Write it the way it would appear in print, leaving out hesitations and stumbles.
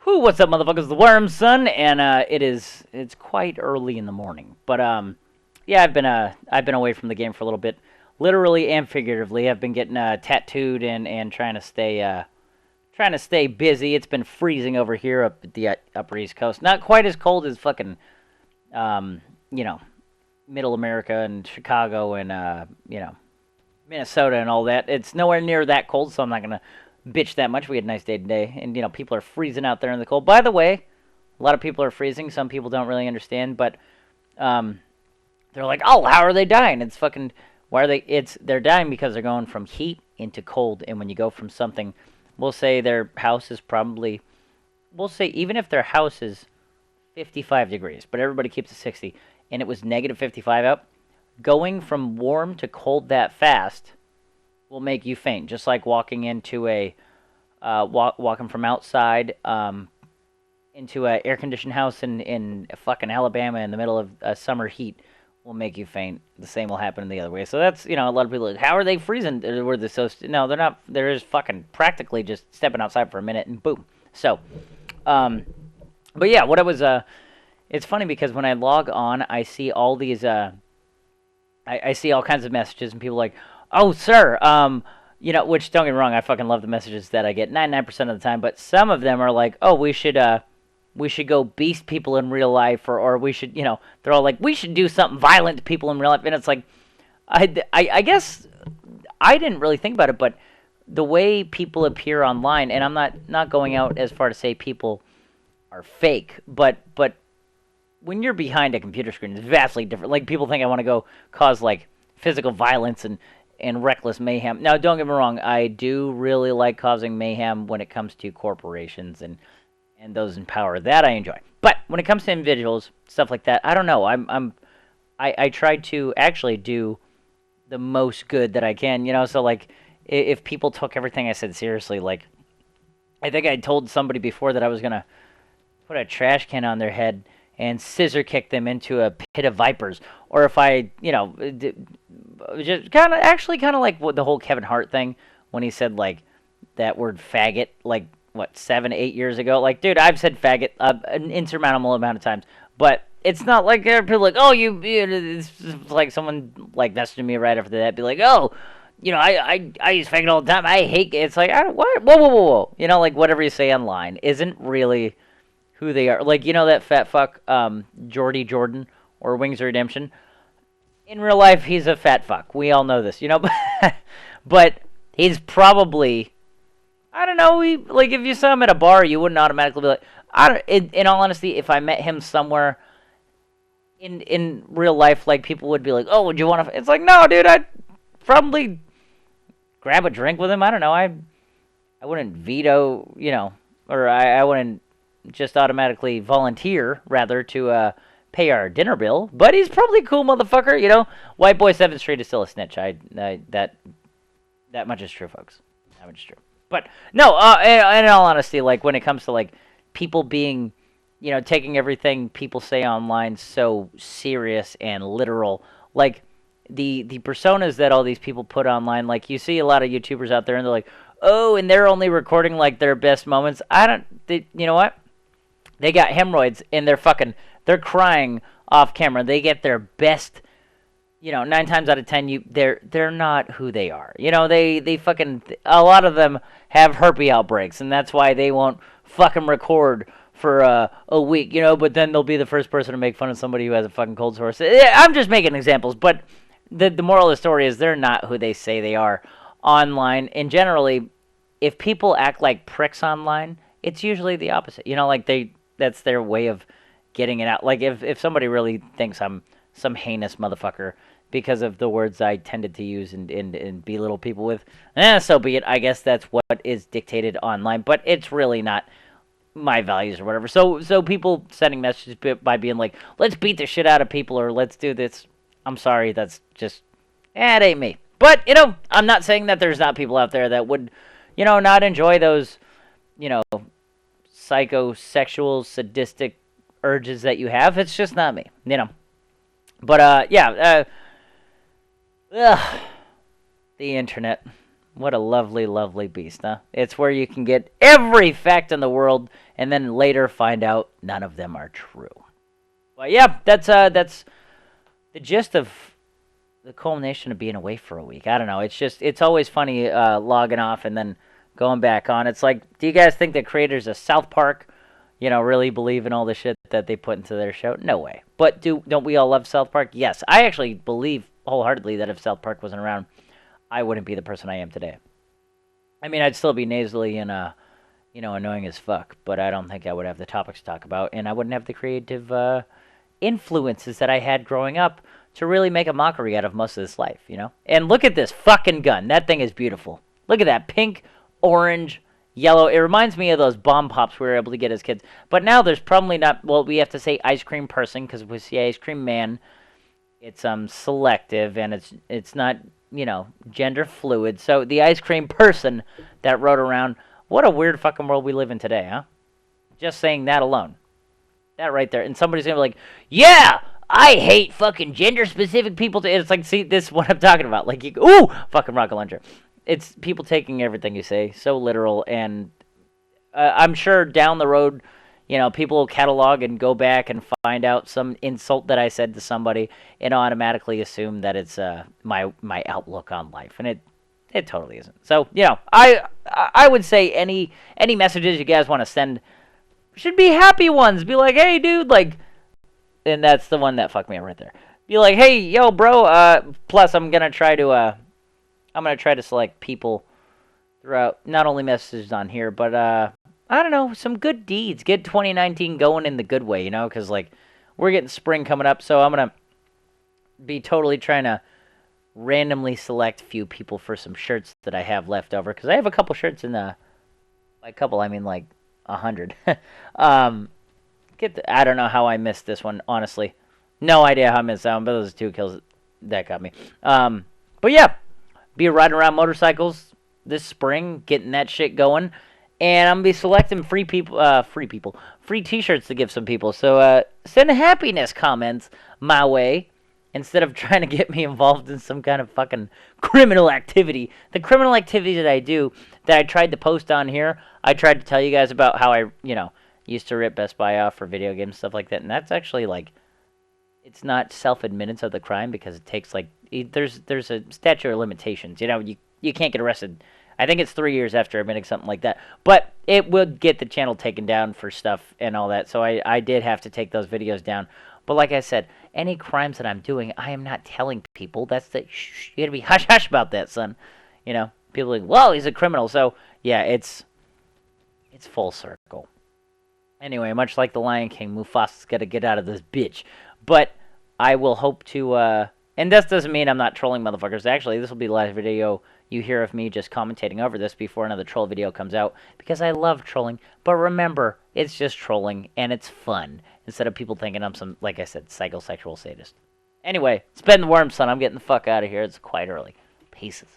Whoo, what's up, motherfuckers? The Worm, son, and it's quite early in the morning. But yeah, I've been away from the game for a little bit, literally and figuratively. I've been getting tattooed and trying to stay busy. It's been freezing over here up at the Upper East Coast. Not quite as cold as fucking um you know Middle America and Chicago and Minnesota and all that. It's nowhere near that cold, so I'm not gonna bitch that much. We had a nice day today, and people are freezing out there in the cold. By the way, a lot of people are freezing. Some people don't really understand, but um, they're like, "Oh, how are they dying?" It's fucking why are they? They're dying because they're going from heat into cold, and when you go from something, we'll say their house is probably, we'll say even if their house is 55 degrees, but everybody keeps it 60, and it was negative 55 out, going from warm to cold that fast will make you faint, just like walking into a walking from outside into a air conditioned house in fucking Alabama in the middle of summer heat will make you faint. The same will happen the other way. So that's a lot of people are like, how are they freezing? Were they so? No, they're not. They're just fucking practically just stepping outside for a minute and boom. So, but yeah, what I was it's funny because when I log on, I see all these I see all kinds of messages and people like, "Oh, sir, which don't get me wrong, I fucking love the messages that I get 99% of the time, but some of them are like, "Oh, we should go beast people in real life or we should, they're all like, "We should do something violent to people in real life." And it's like I guess I didn't really think about it, but the way people appear online, and I'm not going out as far to say people are fake, but when you're behind a computer screen, it's vastly different. Like people think I want to go cause like physical violence and reckless mayhem. Now, don't get me wrong, I do really like causing mayhem when it comes to corporations and those in power. That I enjoy. But when it comes to individuals, stuff like that, I don't know. I try to actually do the most good that I can. So like if people took everything I said seriously, like I think I told somebody before that I was gonna put a trash can on their head and scissor kick them into a pit of vipers. Or if I, just kind of like what the whole Kevin Hart thing when he said like that word faggot, like what 7, 8 years ago. Like, dude, I've said faggot an insurmountable amount of times, but it's not like people like, oh, it's like someone like messaging me right after that, be like, oh, I use faggot all the time. I hate it. It's like, I don't, what? Whoa, whoa, whoa, whoa. Like whatever you say online isn't really who they are. Like, that fat fuck, Jordy Jordan or Wings of Redemption. In real life, he's a fat fuck. We all know this, but he's probably, I don't know, like if you saw him at a bar, you wouldn't automatically be like, I don't. In all honesty, if I met him somewhere in real life, like people would be like, oh, would you want to? It's like, no, dude, I'd probably grab a drink with him. I don't know. I wouldn't veto, or I wouldn't just automatically volunteer, rather, to pay our dinner bill. But he's probably a cool motherfucker, White boy 7th Street is still a snitch. That much is true, folks. That much is true. But no, in all honesty, like when it comes to like people being, taking everything people say online so serious and literal, like the personas that all these people put online, like you see a lot of YouTubers out there and they're like, oh, and they're only recording like their best moments. You know what? They got hemorrhoids and they're crying off camera. They get their best, 9 times out of 10, they're not who they are. They fucking, a lot of them have herpes outbreaks, and that's why they won't fucking record for a week, but then they'll be the first person to make fun of somebody who has a fucking cold sore. I'm just making examples, but the moral of the story is they're not who they say they are online. And generally, if people act like pricks online, it's usually the opposite. Like that's their way of getting it out. Like if somebody really thinks I'm some heinous motherfucker because of the words I tended to use and belittle people with, so be it. I guess that's what is dictated online, but it's really not my values or whatever. So people sending messages by being like, let's beat the shit out of people or let's do this. I'm sorry, that's just, it ain't me. But, I'm not saying that there's not people out there that would, not enjoy those, psychosexual, sadistic urges that you have. It's just not me, But, yeah, the internet. What a lovely, lovely beast, huh? It's where you can get every fact in the world and then later find out none of them are true. But yeah, that's the gist of the culmination of being away for a week. I don't know. It's always funny logging off and then going back on. It's like, do you guys think the creators of South Park, really believe in all the shit that they put into their show? No way. But don't we all love South Park? Yes. I actually believe wholeheartedly that if South Park wasn't around, I wouldn't be the person I am today. I mean, I'd still be nasally and annoying as fuck, but I don't think I would have the topics to talk about, and I wouldn't have the creative influences that I had growing up to really make a mockery out of most of this life, And look at this fucking gun. That thing is beautiful. Look at that pink, orange, yellow. It reminds me of those bomb pops we were able to get as kids. But now there's probably not, well, we have to say ice cream person because we see ice cream man. It's selective and it's not, gender fluid. So the ice cream person that rode around, what a weird fucking world we live in today, huh? Just saying that alone. That right there. And somebody's going to be like, yeah, I hate fucking gender-specific people. It's like, see, this is what I'm talking about. Like, ooh, fucking rocket launcher. It's people taking everything you say so literal. And I'm sure down the road, people will catalog and go back and find out some insult that I said to somebody and automatically assume that it's my outlook on life. And it totally isn't. So, I would say any messages you guys want to send should be happy ones. Be like, hey, dude, like, and that's the one that fucked me up right there. Be like, hey, yo, bro. Plus, I'm gonna try to select people throughout, not only messages on here, but I don't know, some good deeds. Get 2019 going in the good way, because like we're getting spring coming up, so I'm gonna be totally trying to randomly select a few people for some shirts that I have left over, because I have a couple shirts in the, by couple I mean like 100. I don't know how I missed this one, honestly. No idea how I missed that one, but those 2 kills that got me. But yeah, be riding around motorcycles this spring, getting that shit going, and I'm gonna be selecting free T-shirts to give some people. So send happiness comments my way instead of trying to get me involved in some kind of fucking criminal activity. The criminal activity that I do, that I tried to post on here, I tried to tell you guys about how I, used to rip Best Buy off for video games, stuff like that, and that's actually, like, it's not self-admittance of the crime, because it takes, like, there's a statute of limitations, you can't get arrested. I think it's 3 years after admitting something like that, but it would get the channel taken down for stuff and all that, so I did have to take those videos down. But like I said, any crimes that I'm doing, I am not telling people. That's you gotta be hush-hush about that, son. People are like, whoa, he's a criminal. So, yeah, it's full circle. Anyway, much like the Lion King, Mufasa's got to get out of this bitch. But I will hope to, and this doesn't mean I'm not trolling motherfuckers. Actually, this will be the last video you hear of me just commentating over this before another troll video comes out, because I love trolling. But remember, it's just trolling, and it's fun, instead of people thinking I'm some, like I said, psychosexual sadist. Anyway, spend the worm, son. I'm getting the fuck out of here. It's quite early. Pieces.